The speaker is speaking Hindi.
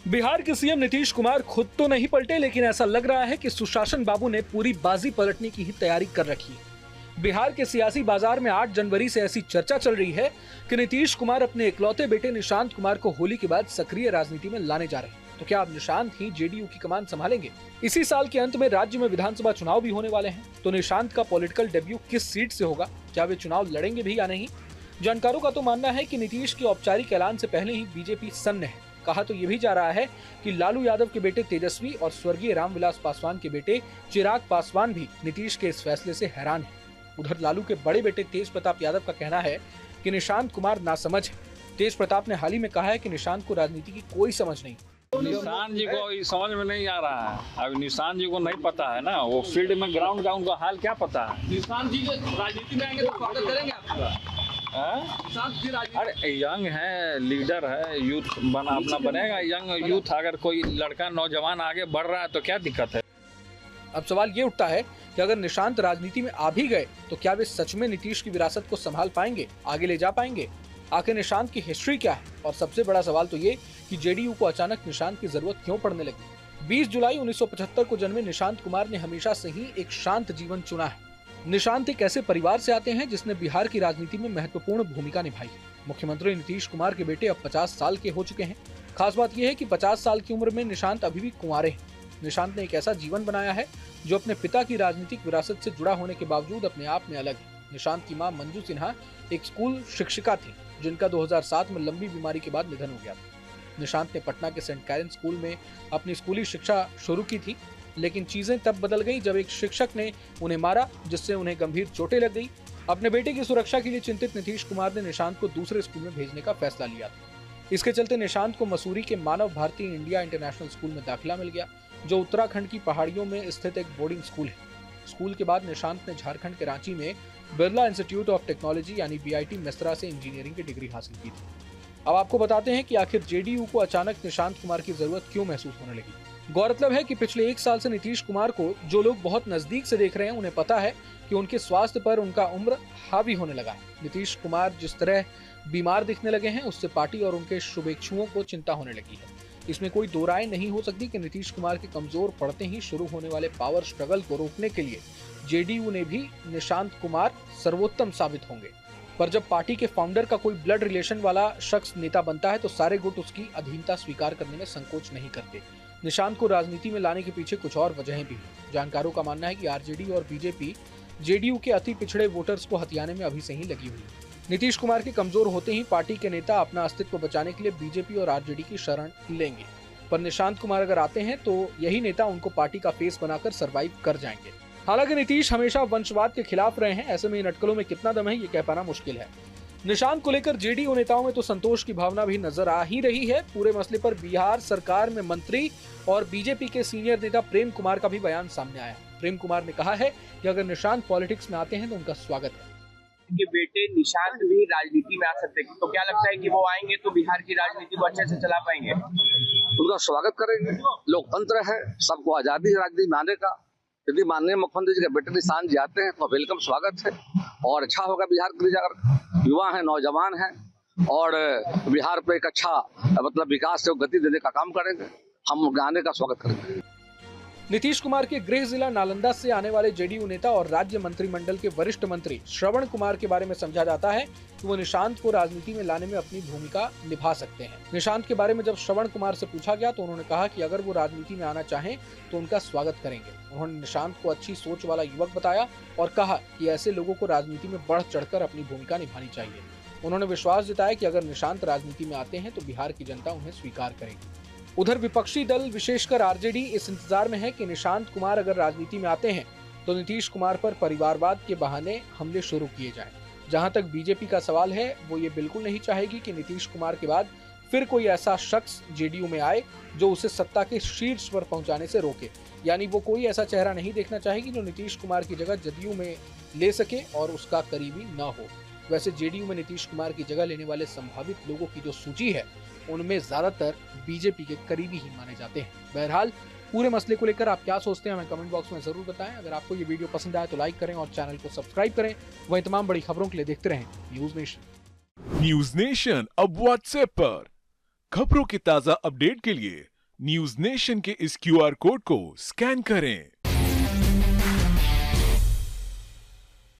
बिहार के सीएम नीतीश कुमार खुद तो नहीं पलटे, लेकिन ऐसा लग रहा है कि सुशासन बाबू ने पूरी बाजी पलटने की ही तैयारी कर रखी है। बिहार के सियासी बाजार में 8 जनवरी से ऐसी चर्चा चल रही है कि नीतीश कुमार अपने इकलौते बेटे निशांत कुमार को होली के बाद सक्रिय राजनीति में लाने जा रहे हैं। तो क्या अब निशांत ही जेडीयू की कमान संभालेंगे? इसी साल के अंत में राज्य में विधानसभा चुनाव भी होने वाले हैं, तो निशांत का पॉलिटिकल डेब्यू किस सीट से होगा? क्या वे चुनाव लड़ेंगे भी या नहीं? जानकारों का तो मानना है कि नीतीश के औपचारिक ऐलान से पहले ही बीजेपी सन्न है। कहा तो ये भी जा रहा है कि लालू यादव के बेटे तेजस्वी और स्वर्गीय रामविलास पासवान के बेटे चिराग पासवान भी नीतीश के इस फैसले से हैरान हैं। उधर लालू के बड़े बेटे तेज प्रताप यादव का कहना है कि निशांत कुमार नासमझ है। तेज प्रताप ने हाल ही में कहा है कि निशांत को राजनीति की कोई समझ नहीं। निशांत जी को समझ में नहीं आ रहा है। अब निशांत जी को नहीं पता है ना, वो फील्ड में ग्राउंड का उनको हाल क्या पता है। निशांत जी राजनीति में आएंगे तो स्वागत करेंगे आपका? अरे यंग है, लीडर है, यूथ अपना बनेगा। यंग यूथ अगर कोई लड़का नौजवान आगे बढ़ रहा है तो क्या दिक्कत है। अब सवाल ये उठता है कि अगर निशांत राजनीति में आ भी गए तो क्या वे सच में नीतीश की विरासत को संभाल पाएंगे, आगे ले जा पाएंगे? आखिर निशांत की हिस्ट्री क्या है? और सबसे बड़ा सवाल तो ये कि जेडीयू को अचानक निशांत की जरूरत क्यों पड़ने लगी? 20 जुलाई 1975 को जन्मे निशांत कुमार ने हमेशा से ही एक शांत जीवन चुना है। निशांत एक ऐसे परिवार से आते हैं जिसने बिहार की राजनीति में महत्वपूर्ण भूमिका निभाई है। मुख्यमंत्री नीतीश कुमार के बेटे अब 50 साल के हो चुके हैं। खास बात यह है कि 50 साल की उम्र में निशांत अभी भी कुंवारे हैं। निशांत ने एक ऐसा जीवन बनाया है जो अपने पिता की राजनीतिक विरासत से जुड़ा होने के बावजूद अपने आप में अलग है। निशांत की मां मंजू सिन्हा एक स्कूल शिक्षिका थी, जिनका 2007 में लंबी बीमारी के बाद निधन हो गया था। निशांत ने पटना के सेंट कैरन स्कूल में अपनी स्कूली शिक्षा शुरू की थी, लेकिन चीजें तब बदल गई जब एक शिक्षक ने उन्हें मारा, जिससे उन्हें गंभीर चोटें लग गई। अपने बेटे की सुरक्षा के लिए चिंतित नीतीश कुमार ने निशांत को दूसरे स्कूल में भेजने का फैसला लिया था। इसके चलते निशांत को मसूरी के मानव भारती इंडिया इंटरनेशनल स्कूल में दाखिला मिल गया, जो उत्तराखंड की पहाड़ियों में स्थित एक बोर्डिंग स्कूल है। स्कूल के बाद निशांत ने झारखंड के रांची में बिरला इंस्टीट्यूट ऑफ टेक्नोलॉजी यानी BIT मेसरा से इंजीनियरिंग की डिग्री हासिल की थी। अब आपको बताते हैं कि आखिर जेडीयू को अचानक निशांत कुमार की जरूरत क्यों महसूस होने लगी। गौरतलब है कि पिछले 1 साल से नीतीश कुमार को जो लोग बहुत नजदीक से देख रहे हैं, उन्हें पता है कि उनके स्वास्थ्य पर उनका उम्र हावी होने लगा है। नीतीश कुमार जिस तरह बीमार दिखने लगे हैं, उससे पार्टी और उनके शुभेच्छुओं को चिंता होने लगी है। इसमें कोई दो राय नहीं हो सकती कि नीतीश कुमार के कमजोर पड़ते ही शुरू होने वाले पावर स्ट्रगल को रोकने के लिए जेडीयू ने भी निशांत कुमार सर्वोत्तम साबित होंगे। पर जब पार्टी के फाउंडर का कोई ब्लड रिलेशन वाला शख्स नेता बनता है तो सारे गुट उसकी अधीनता स्वीकार करने में संकोच नहीं करते। निशांत को राजनीति में लाने के पीछे कुछ और वजहें भी हैं। जानकारों का मानना है कि आरजेडी और बीजेपी जेडीयू के अति पिछड़े वोटर्स को हथियाने में अभी से ही लगी हुई है। नीतीश कुमार के कमजोर होते ही पार्टी के नेता अपना अस्तित्व बचाने के लिए बीजेपी और आरजेडी की शरण लेंगे। पर निशांत कुमार अगर आते हैं तो यही नेता उनको पार्टी का फेस बनाकर सरवाइव कर जाएंगे। हालांकि नीतीश हमेशा वंशवाद के खिलाफ रहे हैं, ऐसे में इन अटकलों में कितना दम है ये कह पाना मुश्किल है। निशांत को लेकर जेडीयू नेताओं में तो संतोष की भावना भी नजर आ ही रही है। पूरे मसले पर बिहार सरकार में मंत्री और बीजेपी के सीनियर नेता प्रेम कुमार का भी बयान सामने आया। प्रेम कुमार ने कहा है कि अगर निशांत पॉलिटिक्स में आते हैं तो उनका स्वागत है। उनके बेटे निशांत भी राजनीति में आ सकते हैं, तो क्या लगता है कि वो आएंगे तो बिहार की राजनीति को अच्छे से चला पाएंगे? उनका स्वागत करेंगे। लोकतंत्र है, सबको आजादी है राजनीति में आने का। यदि माननीय मुख्यमंत्री जी के बेटे निशांत जी आते हैं तो वेलकम, स्वागत है और अच्छा होगा बिहार के लिए। अगर युवा है, नौजवान है और बिहार पे एक अच्छा मतलब विकास से गति देने का काम करेंगे, हम आने का स्वागत करेंगे। नीतीश कुमार के गृह जिला नालंदा से आने वाले जेडीयू नेता और राज्य मंत्रिमंडल के वरिष्ठ मंत्री श्रवण कुमार के बारे में समझा जाता है कि वो निशांत को राजनीति में लाने में अपनी भूमिका निभा सकते हैं। निशांत के बारे में जब श्रवण कुमार से पूछा गया तो उन्होंने कहा कि अगर वो राजनीति में आना चाहें तो उनका स्वागत करेंगे। उन्होंने निशांत को अच्छी सोच वाला युवक बताया और कहा कि ऐसे लोगों को राजनीति में बढ़ चढ़कर अपनी भूमिका निभानी चाहिए। उन्होंने विश्वास जताया कि अगर निशांत राजनीति में आते हैं तो बिहार की जनता उन्हें स्वीकार करेगी। उधर विपक्षी दल विशेषकर आरजेडी इस इंतजार में है कि निशांत कुमार अगर राजनीति में आते हैं तो नीतीश कुमार पर परिवारवाद के बहाने हमले शुरू किए जाएं। जहां तक बीजेपी का सवाल है, वो ये बिल्कुल नहीं चाहेगी कि नीतीश कुमार के बाद फिर कोई ऐसा शख्स जेडीयू में आए जो उसे सत्ता के शीर्ष पर पहुंचाने से रोके। यानी वो कोई ऐसा चेहरा नहीं देखना चाहेगी जो नीतीश कुमार की जगह जदयू में ले सके और उसका करीबी न हो। वैसे जेडीयू में नीतीश कुमार की जगह लेने वाले संभावित लोगों की जो सूची है, उनमें ज्यादातर बीजेपी के करीबी ही माने जाते हैं। बहरहाल पूरे मसले को लेकर आप क्या सोचते हैं हमें कमेंट बॉक्स में जरूर बताएं। अगर आपको ये वीडियो पसंद आए तो लाइक करें और चैनल को सब्सक्राइब करें। वहीं तमाम बड़ी खबरों के लिए देखते रहें न्यूज नेशन। न्यूज नेशन अब व्हाट्सएप पर खबरों की ताजा अपडेट के लिए न्यूज नेशन के इस QR कोड को स्कैन करें